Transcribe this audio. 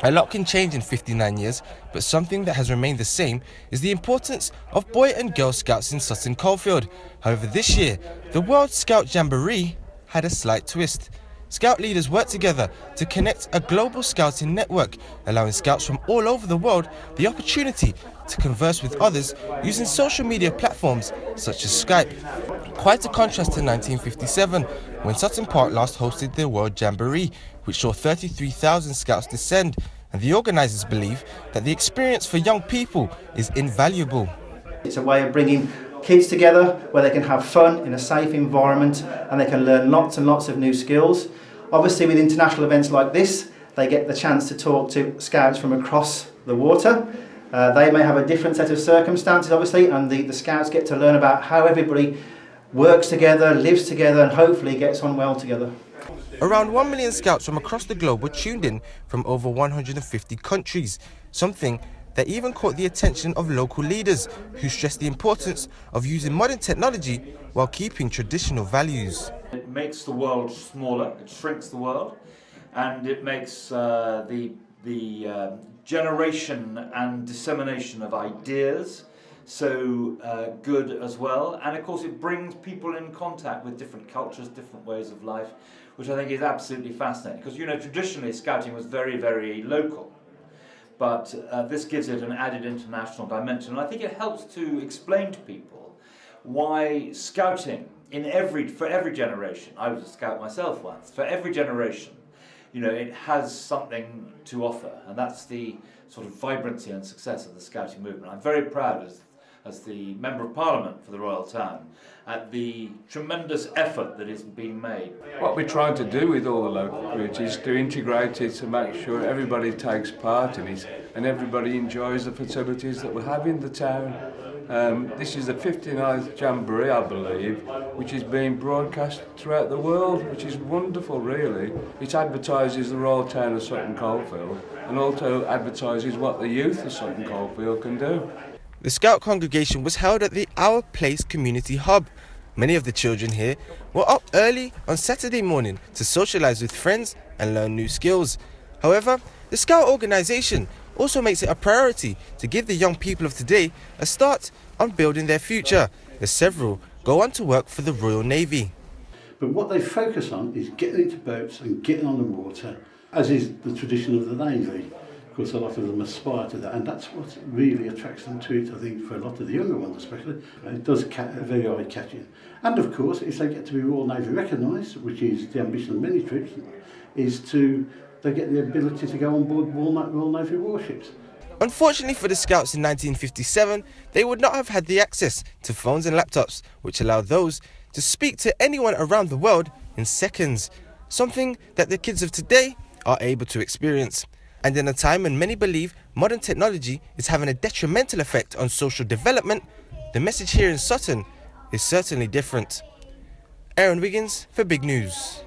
A lot can change in 59 years, but something that has remained the same is the importance of Boy and Girl Scouts in Sutton Coldfield. However, this year, the World Scout Jamboree had a slight twist. Scout leaders worked together to connect a global scouting network, allowing scouts from all over the world the opportunity to converse with others using social media platforms such as Skype. Quite a contrast to 1957, when Sutton Park last hosted the World Jamboree, which saw 33,000 scouts descend, and the organisers believe that the experience for young people is invaluable. It's a way of bringing kids together where they can have fun in a safe environment and they can learn lots and lots of new skills. Obviously, with international events like this, they get the chance to talk to scouts from across the water. They may have a different set of circumstances, obviously, and the scouts get to learn about how everybody works together, lives together, and hopefully gets on well together. Around 1 million scouts from across the globe were tuned in from over 150 countries, something that even caught the attention of local leaders who stressed the importance of using modern technology while keeping traditional values. It makes the world smaller, it shrinks the world, and it makes the generation and dissemination of ideas so good as well. And of course it brings people in contact with different cultures, different ways of life, which I think is absolutely fascinating. Because, you know, traditionally scouting was very, very local. But this gives it an added international dimension. And I think it helps to explain to people why scouting for every generation, I was a scout myself once, for every generation, you know, it has something to offer. And that's the sort of vibrancy and success of the scouting movement. I'm very proud as the Member of Parliament for the Royal Town at the tremendous effort that is being made. What we're trying to do with all the local groups is to integrate it to make sure everybody takes part in it and everybody enjoys the facilities that we have in the town. This is the 59th Jamboree, I believe, which is being broadcast throughout the world, which is wonderful, really. It advertises the Royal Town of Sutton Coldfield and also advertises what the youth of Sutton Coldfield can do. The Scout congregation was held at the Our Place Community Hub. Many of the children here were up early on Saturday morning to socialise with friends and learn new skills. However, the Scout organisation also makes it a priority to give the young people of today a start on building their future, as several go on to work for the Royal Navy. But what they focus on is getting into boats and getting on the water, as is the tradition of the Navy. Of course, a lot of them aspire to that, and that's what really attracts them to it, I think, for a lot of the younger ones especially. It does very eye-catching. And of course, if they get to be Royal Navy recognised, which is the ambition of many trips, is they get the ability to go on board Royal Navy warships. Unfortunately for the Scouts in 1957, they would not have had the access to phones and laptops, which allowed those to speak to anyone around the world in seconds, something that the kids of today are able to experience. And in a time when many believe modern technology is having a detrimental effect on social development, the message here in Sutton is certainly different. Aaron Wiggins for Big News.